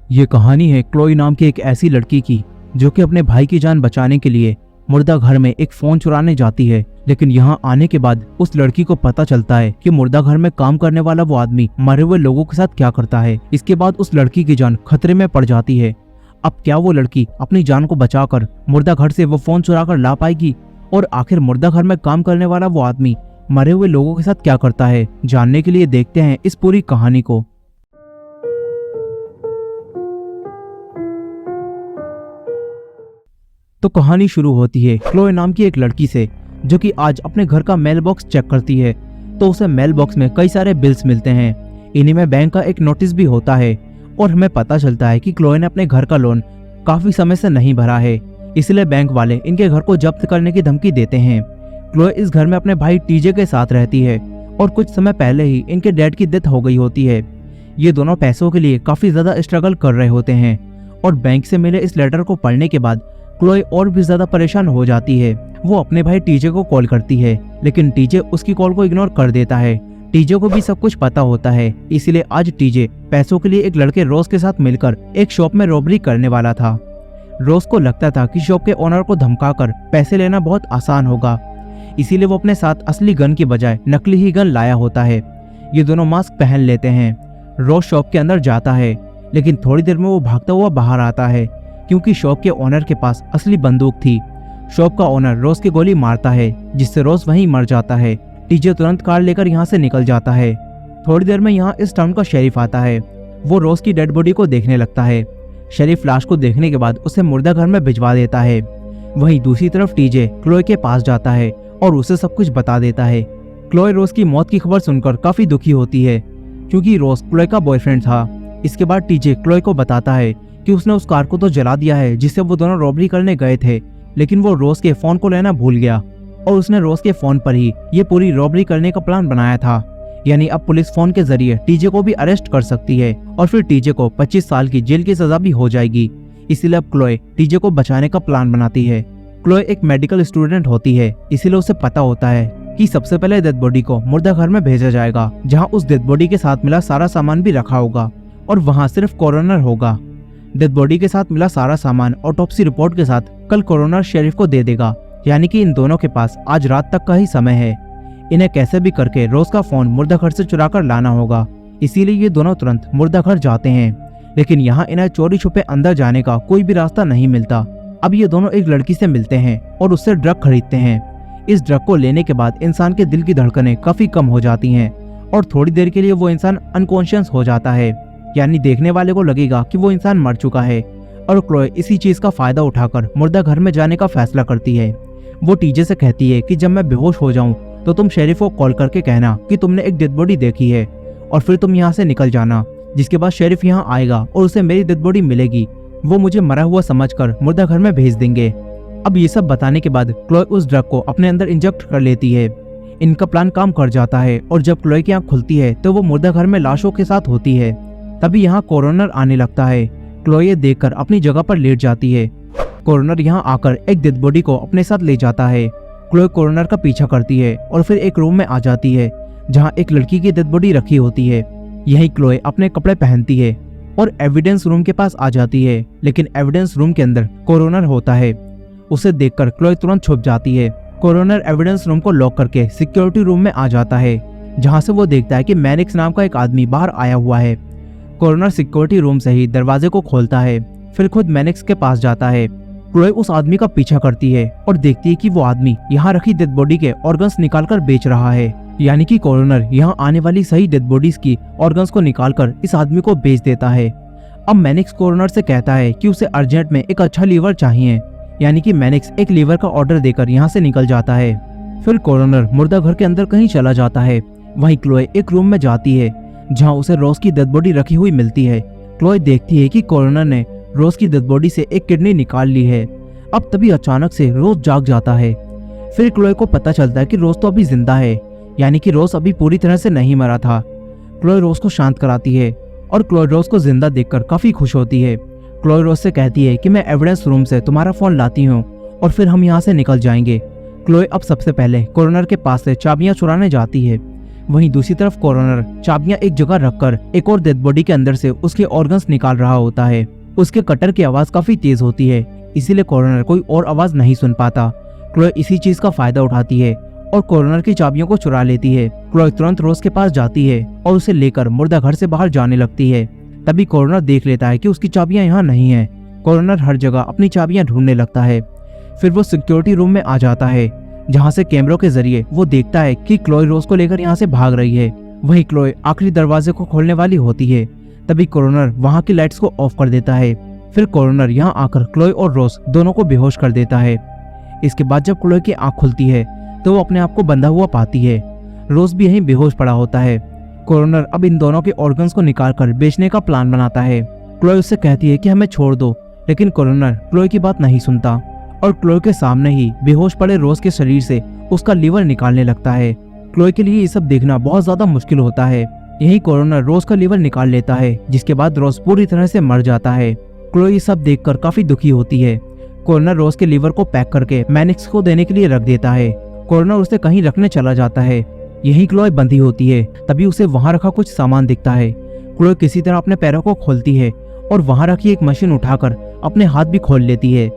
ये कहानी है क्लोई नाम की एक ऐसी लड़की की जो कि अपने भाई की जान बचाने के लिए मुर्दा घर में एक फोन चुराने जाती है। लेकिन यहाँ आने के बाद उस लड़की को पता चलता है कि मुर्दा घर में काम करने वाला वो आदमी मरे हुए लोगों के साथ क्या करता है। इसके बाद उस लड़की की जान खतरे में पड़ जाती है। अब क्या वो लड़की अपनी जान को बचाकर मुर्दा घर से वो फोन चुरा कर ला पाएगी? और आखिर मुर्दा घर में काम करने वाला वो आदमी मरे हुए लोगों के साथ क्या करता है? जानने के लिए देखते हैं इस पूरी कहानी को। तो कहानी शुरू होती है क्लोए नाम की एक लड़की से, जो कि आज अपने घर का मेल बॉक्स चेक करती है। तो उसे मेल बॉक्स में कई सारे बिल्स मिलते हैं। इन्हीं में बैंक का एक नोटिस भी होता है और हमें पता चलता है कि क्लोए ने अपने घर का लोन काफी समय से नहीं भरा है, इसलिए बैंक वाले इनके घर को जब्त करने की धमकी देते हैं। क्लोए इस घर में अपने भाई टीजे के साथ रहती है और कुछ समय पहले ही इनके डैड की डेथ हो गई होती है। ये दोनों पैसों के लिए काफी ज्यादा स्ट्रगल कर रहे होते हैं और बैंक से मिले इस लेटर को पढ़ने के बाद क्लोए और भी ज्यादा परेशान हो जाती है। वो अपने भाई टीजे को कॉल करती है, लेकिन टीजे उसकी कॉल को इग्नोर कर देता है। टीजे को भी सब कुछ पता होता है, इसलिए आज टीजे पैसों के लिए एक लड़के रोज के साथ मिलकर एक शॉप में रॉबरी करने वाला था। रोज को लगता था कि शॉप के ओनर को धमकाकर पैसे लेना बहुत आसान होगा, इसीलिए वो अपने साथ असली गन की बजाय नकली ही गन लाया होता है। ये दोनों मास्क पहन लेते हैं। रोज शॉप के अंदर जाता है, लेकिन थोड़ी देर में वो भागता हुआ बाहर आता है क्योंकि शॉप के ओनर के पास असली बंदूक थी। शॉप का ओनर रोज की गोली मारता है, जिससे रोज वहीं मर जाता है। टीजे तुरंत कार लेकर यहाँ से निकल जाता है। थोड़ी देर में यहाँ इस टाउन का शेरिफ आता है। वो रोज की डेड बॉडी को देखने लगता है। शेरिफ लाश को देखने के बाद उसे मुर्दा घर में भिजवा देता है। वहीं दूसरी तरफ टीजे क्लोए के पास जाता है और उसे सब कुछ बता देता है। क्लोए रोज की मौत की खबर सुनकर काफी दुखी होती है, क्योंकि रोज क्लोए का बॉयफ्रेंड था। इसके बाद टीजे क्लोए को बताता है कि उसने उस कार को तो जला दिया है जिससे वो दोनों रॉबरी करने गए थे, लेकिन वो रोज के फोन को लेना भूल गया और उसने रोज के फोन पर ही ये पूरी रॉबरी करने का प्लान बनाया था। यानी अब पुलिस फोन के जरिए टीजे को भी अरेस्ट कर सकती है और फिर टीजे को 25 साल की जेल की सजा भी हो जाएगी। इसीलिए अब क्लोए टीजे को बचाने का प्लान बनाती है। क्लोए एक मेडिकल स्टूडेंट होती है, इसीलिए उसे पता होता है कि सबसे पहले डेड बॉडी को मुर्दा घर में भेजा जाएगा, जहाँ उस डेड बॉडी के साथ मिला सारा सामान भी रखा होगा और वहाँ सिर्फ कोरोनर होगा। डेड बॉडी के साथ मिला सारा सामान ऑटोप्सी रिपोर्ट के साथ कल कोरोनर शेरिफ को दे देगा, यानी कि इन दोनों के पास आज रात तक का ही समय है। इन्हें कैसे भी करके रोज का फोन मुर्दा घर से चुरा कर लाना होगा, इसीलिए ये दोनों तुरंत मुर्दा घर जाते हैं। लेकिन यहाँ इन्हें चोरी छुपे अंदर जाने का कोई भी रास्ता नहीं मिलता। अब ये दोनों एक लड़की से मिलते हैं और उससे ड्रग खरीदते हैं। इस ड्रग को लेने के बाद इंसान के दिल की धड़कनें काफी कम हो जाती हैं और थोड़ी देर के लिए वो इंसान अनकॉन्शियस हो जाता है, यानी देखने वाले को लगेगा कि वो इंसान मर चुका है। और क्लोए इसी चीज का फायदा उठाकर मुर्दा घर में जाने का फैसला करती है। वो टीजे से कहती है कि जब मैं बेहोश हो जाऊं तो तुम शेरिफ को कॉल करके कहना कि तुमने एक डेड बॉडी देखी है और फिर तुम यहाँ से निकल जाना। जिसके बाद शेरिफ यहाँ आएगा और उसे मेरी डेड बॉडी मिलेगी। वो मुझे मरा हुआ समझकर मुर्दा घर में भेज देंगे। अब ये सब बताने के बाद क्लोए उस ड्रग को अपने अंदर इंजेक्ट कर लेती है। इनका प्लान काम कर जाता है और जब क्लोए की आंख खुलती है तो वो मुर्दा घर में लाशों के साथ होती है। तभी यहाँ कोरोनर आने लगता है। क्लोए देखकर अपनी जगह पर लेट जाती है। कोरोनर यहाँ आकर एक डेड बॉडी को अपने साथ ले जाता है। क्लोए कोरोनर का पीछा करती है और फिर एक रूम में आ जाती है जहाँ एक लड़की की डेड बॉडी रखी होती है। यही क्लोए अपने कपड़े पहनती है और एविडेंस रूम के पास आ जाती है, लेकिन एविडेंस रूम के अंदर कोरोनर होता है। उसे देखकर क्लोए तुरंत छुप जाती है। कोरोनर एविडेंस रूम को लॉक करके सिक्योरिटी रूम में आ जाता है, जहाँ से वो देखता है कि मैनिक्स नाम का एक आदमी बाहर आया हुआ है। कोरोनर सिक्योरिटी रूम से ही दरवाजे को खोलता है, फिर खुद मैनिक्स के पास जाता है। क्लोए उस आदमी का पीछा करती है और देखती है कि वो आदमी यहाँ रखी डेड बॉडी के ऑर्गन्स निकालकर बेच रहा है, यानी कि कोरोनर यहाँ आने वाली सही डेड बॉडीज की ऑर्गन्स को निकालकर इस आदमी को बेच देता है। अब मैनिक्स कोरोनर से कहता है कि उसे अर्जेंट में एक अच्छा लीवर चाहिए, यानी कि मैनिक्स एक लीवर का ऑर्डर देकर यहाँ से निकल जाता है। फिर कोरोनर मुर्दा घर के अंदर कहीं चला जाता है। वहीं क्लोए एक रूम में जाती है जहाँ उसे रोज की डेड बॉडी रखी हुई मिलती है। क्लोए देखती है कि कोरोनर ने रोज की डेड बॉडी से एक किडनी निकाल ली है। अब तभी अचानक से रोज जाग जाता है। फिर क्लोए को पता चलता है कि रोज तो अभी जिंदा है, यानी कि रोज अभी पूरी तरह से नहीं मरा था। क्लोए रोज को शांत कराती है और क्लोए रोज को जिंदा देखकर काफी खुश होती है। क्लोए रोज से कहती है कि मैं एविडेंस रूम से तुम्हारा फोन लाती हूँ और फिर हम यहाँ से निकल जाएंगे। क्लोए अब सबसे पहले कोरोनर के पास से चाबियां चुराने जाती है। वहीं दूसरी तरफ कॉरोनर चाबियां एक जगह रखकर एक और डेड बॉडी के अंदर से उसके ऑर्गन्स निकाल रहा होता है। उसके कटर की आवाज काफी तेज होती है, इसीलिए कॉरोनर कोई और आवाज नहीं सुन पाता। क्लोए इसी चीज का फायदा उठाती है और कॉरोनर की चाबियों को चुरा लेती है। क्लोए तुरंत रोज के पास जाती है और उसे लेकर मुर्दा घर से बाहर जाने लगती है। तभी कॉरोनर देख लेता है कि उसकी चाबियां यहाँ नहीं है। कॉरोनर हर जगह अपनी चाबियां ढूंढने लगता है। फिर वो सिक्योरिटी रूम में आ जाता है, जहाँ से कैमरों के जरिए वो देखता है कि क्लोए रोज को लेकर यहाँ से भाग रही है। वहीं क्लोए आखिरी दरवाजे को खोलने वाली होती है। तभी कॉरोनर वहाँ की लाइट्स को ऑफ कर देता है। फिर कॉरोनर यहाँ आकर क्लोए और रोज दोनों को बेहोश कर देता है। इसके बाद जब क्लोए की आंख खुलती है तो वो अपने आप को बंधा हुआ पाती है। रोज भी यहीं बेहोश पड़ा होता है। कॉरोनर अब इन दोनों के ऑर्गन्स को निकालकर बेचने का प्लान बनाता है। क्लोए उससे कहती है कि हमें छोड़ दो, लेकिन कॉरोनर क्लोए की बात नहीं सुनता और क्लोए के सामने ही बेहोश पड़े रोज के शरीर से उसका लीवर निकालने लगता है। क्लोए के लिए ये सब देखना बहुत ज्यादा मुश्किल होता है। यही कॉरोनर रोज का लीवर निकाल लेता है, जिसके बाद रोज पूरी तरह से मर जाता है। क्लोए ये सब देखकर काफी दुखी होती है। कॉरोनर रोज के लीवर को पैक करके मैनिक्स को देने के लिए रख देता है। कॉरोनर उसे कहीं रखने चला जाता है। यही क्लोए बंधी होती है। तभी उसे वहां रखा कुछ सामान दिखता है। क्लोए किसी तरह अपने पैरों को खोलती है और वहां रखी एक मशीन उठाकर अपने हाथ भी खोल लेती है।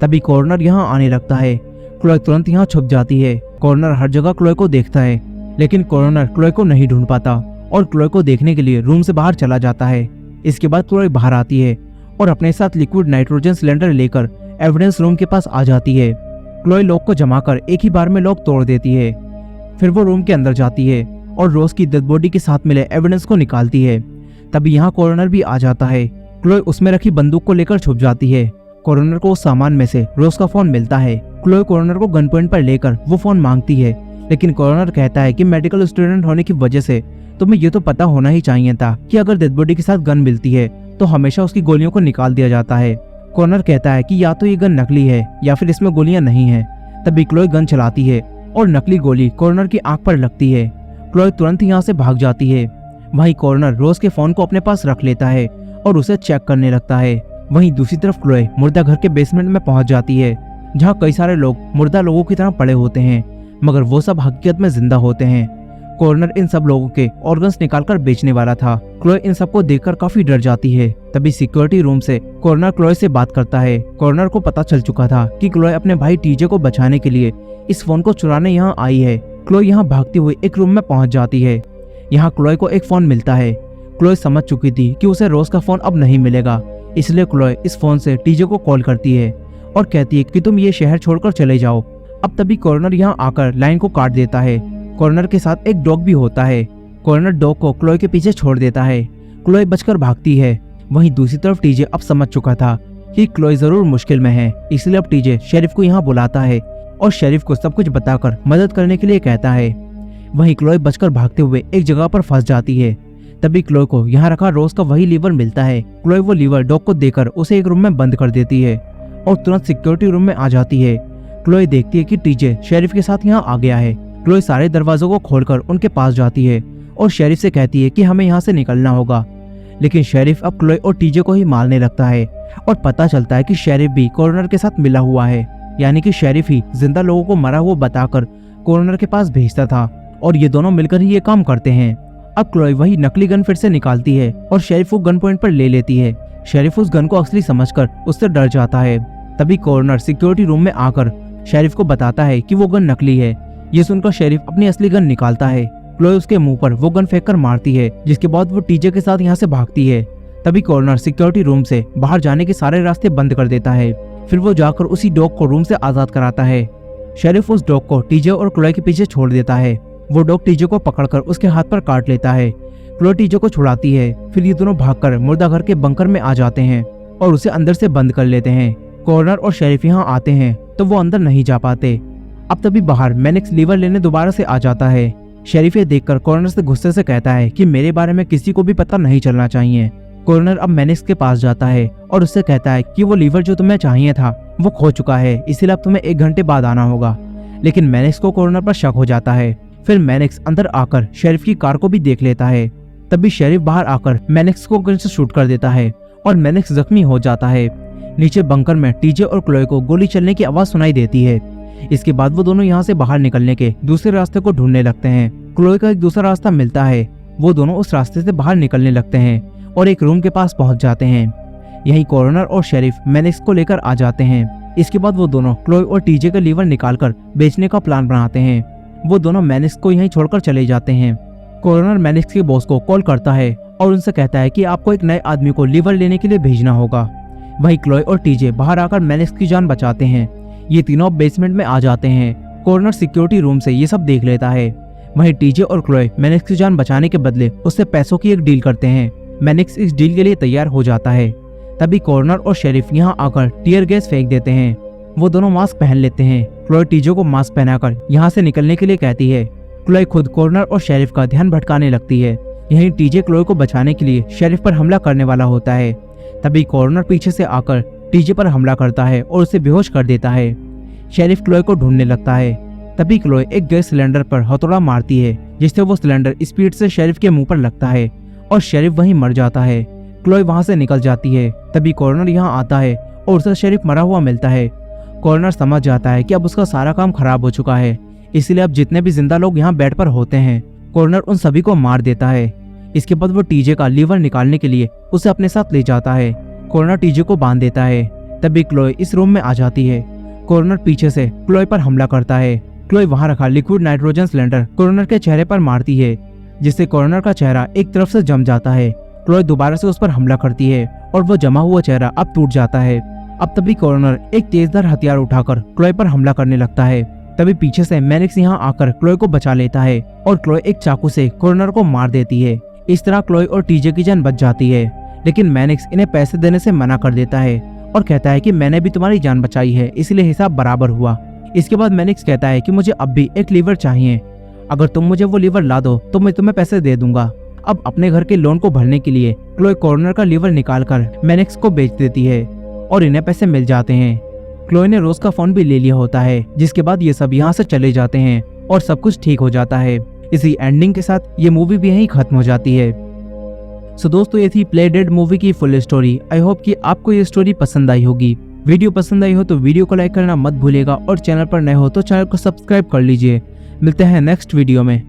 तभी कॉरोनर यहाँ आने लगता है। क्लोए तुरंत यहाँ छुप जाती है। कॉरोनर हर जगह क्लोए को देखता है, लेकिन कॉरोनर क्लोए को नहीं ढूंढ पाता और क्लोए को देखने के लिए रूम से बाहर चला जाता है। इसके बाद क्लोए बाहर आती है और अपने साथ लिक्विड नाइट्रोजन सिलेंडर लेकर एविडेंस रूम के पास आ जाती है। क्लोए लॉक को जमाकर एक ही बार में लॉक तोड़ देती है। फिर वो रूम के अंदर जाती है और रोज की डेड बॉडी के साथ मिले एविडेंस को निकालती है। तभी यहाँ कॉरोनर भी आ जाता है। क्लोए उसमें रखी बंदूक को लेकर छुप जाती है। कॉरोनर को उस सामान में से रोज का फोन मिलता है। क्लोए कॉरोनर को गन पॉइंट पर लेकर वो फोन मांगती है, लेकिन कॉरोनर कहता है कि मेडिकल स्टूडेंट होने की वजह से तुम्हें ये तो पता होना ही चाहिए था कि अगर डेड बॉडी के साथ गन मिलती है तो हमेशा उसकी गोलियों को निकाल दिया जाता है। कॉरोनर कहता है कि या तो ये गन नकली है या फिर इसमें गोलियां नहीं है। तभी क्लोए गन चलाती है और नकली गोली कॉरोनर की आंख पर लगती है। क्लोए तुरंत यहाँ से भाग जाती है। वहीं कॉरोनर रोज के फोन को अपने पास रख लेता है और उसे चेक करने लगता है। वहीं दूसरी तरफ क्लोए मुर्दा घर के बेसमेंट में पहुंच जाती है, जहाँ कई सारे लोग मुर्दा लोगों की तरह पड़े होते हैं, मगर वो सब हकीकत में जिंदा होते हैं। कॉरोनर इन सब लोगों के ऑर्गन्स निकालकर बेचने वाला था। क्लोए इन सबको देखकर काफी डर जाती है। तभी सिक्योरिटी रूम से कॉरोनर क्लोए से बात करता है। कॉरोनर को पता चल चुका था कि क्लोए अपने भाई टीजे को बचाने के लिए इस फोन को चुराने यहाँ आई है। क्लोए यहाँ भागती हुई एक रूम में पहुंच जाती है। यहाँ क्लोए को एक फोन मिलता है। क्लोए समझ चुकी थी कि उसे रोज का फोन अब नहीं मिलेगा, इसलिए क्लोए इस फोन से टीजे को कॉल करती है और कहती है कि तुम ये शहर छोड़कर चले जाओ। अब तभी कॉरोनर यहाँ आकर लाइन को काट देता है। कॉरोनर के साथ एक डॉग भी होता है। कॉरोनर डॉग को क्लोए के पीछे छोड़ देता है। क्लोए बचकर भागती है। वहीं दूसरी तरफ टीजे अब समझ चुका था कि क्लोए जरूर मुश्किल में है, इसलिए अब टीजे शेरिफ को यहाँ बुलाता है और शेरिफ को सब कुछ बताकर मदद करने के लिए कहता है। वहीं क्लोए बचकर भागते हुए एक जगह पर फंस जाती है। तभी क्लोए को यहाँ रखा रोज का वही लीवर मिलता है। क्लोए वो लीवर डॉग को देकर उसे एक रूम में बंद कर देती है और तुरंत सिक्योरिटी रूम में आ जाती है। क्लोए देखती है कि टीजे शेरिफ के साथ यहाँ आ गया है। क्लोए सारे दरवाजों को खोलकर उनके पास जाती है और शेरिफ से कहती है कि हमें यहाँ से निकलना होगा, लेकिन शेरिफ अब क्लोए और टीजे को ही मारने लगता है और पता चलता है कि शेरिफ भी कॉरोनर के साथ मिला हुआ है, यानी कि शेरिफ ही जिंदा लोगों को मरा हुआ बताकर कॉरोनर के पास भेजता था और ये दोनों मिलकर ही ये काम करते हैं। अब क्लोए वही नकली गन फिर से निकालती है और शेरिफ को गन पॉइंट पर ले लेती है। शेरिफ उस गन को असली समझकर उससे डर जाता है। तभी कॉरोनर सिक्योरिटी रूम में आकर शेरिफ को बताता है कि वो गन नकली है। ये सुनकर शेरिफ अपनी असली गन निकालता है। क्लोए उसके मुंह पर वो गन फेंक कर मारती है, जिसके बाद वो टीजे के साथ यहाँ से भागती है। तभी कॉरोनर सिक्योरिटी रूम से बाहर जाने के सारे रास्ते बंद कर देता है। फिर वो जाकर उसी डॉग को रूम से आजाद कराता है। शेरिफ उस डॉग को टीजे और क्लोए के पीछे छोड़ देता है। वो डॉग टीजे को पकड़कर उसके हाथ पर काट लेता है। क्लोए टीजे को छुड़ाती है। फिर ये दोनों भागकर मुर्दा घर के बंकर में आ जाते हैं और उसे अंदर से बंद कर लेते हैं। कॉरोनर और शेरिफ यहाँ आते हैं तो वो अंदर नहीं जा पाते। अब तभी बाहर मैनिक्स लीवर लेने दोबारा से आ जाता है। शेरिफ ये देखकर कॉरोनर से गुस्से से कहता है कि मेरे बारे में किसी को भी पता नहीं चलना चाहिए। कॉरोनर अब मैनिक्स के पास जाता है और उससे कहता है कि वो लीवर जो तुम्हें चाहिए था वो खो चुका है, इसीलिए अब तुम्हें 1 घंटे बाद आना होगा। लेकिन मैनिक्स को कॉरोनर पर शक हो जाता है। फिर मैनिक्स अंदर आकर शेरिफ की कार को भी देख लेता है। तभी शेरिफ बाहर आकर मैनिक्स को गन से शूट कर देता है और मैनिक्स जख्मी हो जाता है। नीचे बंकर में टीजे और क्लोए को गोली चलने की आवाज सुनाई देती है। इसके बाद वो दोनों यहाँ से बाहर निकलने के दूसरे रास्ते को ढूंढने लगते हैं। क्लोए का एक दूसरा रास्ता मिलता है। वो दोनों उस रास्ते से बाहर निकलने लगते हैं और एक रूम के पास पहुंच जाते हैं। यहीं कॉरोनर और शेरिफ मैनिक्स को लेकर आ जाते हैं। इसके बाद वो दोनों क्लोए और टीजे का लीवर निकालकर बेचने का प्लान बनाते हैं। वो दोनों मैनिक्स को यहीं छोड़कर चले जाते हैं। कॉरोनर मैनिक्स के बॉस को कॉल करता है और उनसे कहता है कि आपको एक नए आदमी को लीवर लेने के लिए भेजना होगा। वहीं क्लोए और टीजे बाहर आकर मैनिक्स की जान बचाते हैं। ये तीनों बेसमेंट में आ जाते हैं। कॉरोनर सिक्योरिटी रूम से ये सब देख लेता है। वहीं टीजे और क्लोए मैनिक्स की जान बचाने के बदले उससे पैसों की एक डील करते हैं। मैनिक्स इस डील के लिए तैयार हो जाता है। तभी कॉरोनर और शेरिफ यहाँ आकर टीयर गैस फेंक देते हैं। वो दोनों मास्क पहन लेते हैं। क्लोए टीजे को मास्क पहनाकर यहाँ से निकलने के लिए कहती है। क्लोए खुद कॉरोनर और शेरिफ का ध्यान भटकाने लगती है। यहीं टीजे क्लोए को बचाने के लिए शेरिफ पर हमला करने वाला होता है। तभी कॉरोनर पीछे से आकर टीजे पर हमला करता है और उसे बेहोश कर देता है। शेरिफ क्लोए को ढूंढने लगता है। तभी क्लोए एक गैस सिलेंडर पर हथौड़ा मारती है, जिससे वो सिलेंडर स्पीड से शेरिफ के मुंह पर लगता है और शेरिफ वहीं मर जाता है। क्लोए वहां से निकल जाती है। तभी कॉरोनर यहाँ आता है और उसे शेरिफ मरा हुआ मिलता है। कॉरोनर समझ जाता है कि अब उसका सारा काम खराब हो चुका है, इसलिए अब जितने भी जिंदा लोग यहाँ बेड पर होते हैं कॉरोनर उन सभी को मार देता है। इसके बाद वो टीजे का लीवर निकालने के लिए उसे अपने साथ ले जाता है। कॉरोनर टीजे को बांध देता है। तभी क्लोए इस रूम में आ जाती है। कॉरोनर पीछे से क्लोए पर हमला करता है। क्लोए वहां रखा लिक्विड नाइट्रोजन सिलेंडर कॉरोनर के चेहरे पर मारती है, जिससे कॉरोनर का चेहरा एक तरफ से जम जाता है। क्लोए दोबारा से उस पर हमला करती है और वो जमा हुआ चेहरा अब टूट जाता है। अब तभी कॉरोनर एक तेजधार हथियार उठाकर क्लोए पर हमला करने लगता है। तभी पीछे से मैनिक्स यहाँ आकर क्लोए को बचा लेता है और क्लोए एक चाकू से कॉरोनर को मार देती है। इस तरह क्लोए और टीजे की जान बच जाती है, लेकिन मैनिक्स इन्हें पैसे देने से मना कर देता है और कहता है कि मैंने भी तुम्हारी जान बचाई है, इसलिए हिसाब बराबर हुआ। इसके बाद मैनिक्स कहता है कि मुझे अब भी एक लीवर चाहिए, अगर तुम मुझे वो लीवर ला दो तो मैं तुम्हें पैसे दे दूंगा। अब अपने घर के लोन को भरने के लिए क्लोए कॉर्नर का लीवर निकालकर मैनिक्स को बेच देती है और इन्हें पैसे मिल जाते हैं। क्लोए ने रोज का फोन भी ले लिया होता है, जिसके बाद ये सब यहाँ से चले जाते हैं और सब कुछ ठीक हो जाता है। इसी एंडिंग के साथ ये मूवी भी यहीं खत्म हो जाती है। सो दोस्तों, ये थी प्ले डेड मूवी की फुल स्टोरी। आई होप कि आपको ये स्टोरी पसंद आई होगी। वीडियो पसंद आई हो तो वीडियो को लाइक करना मत भूलिएगा और चैनल पर नए हो तो चैनल को सब्सक्राइब कर लीजिए। मिलते हैं नेक्स्ट वीडियो में।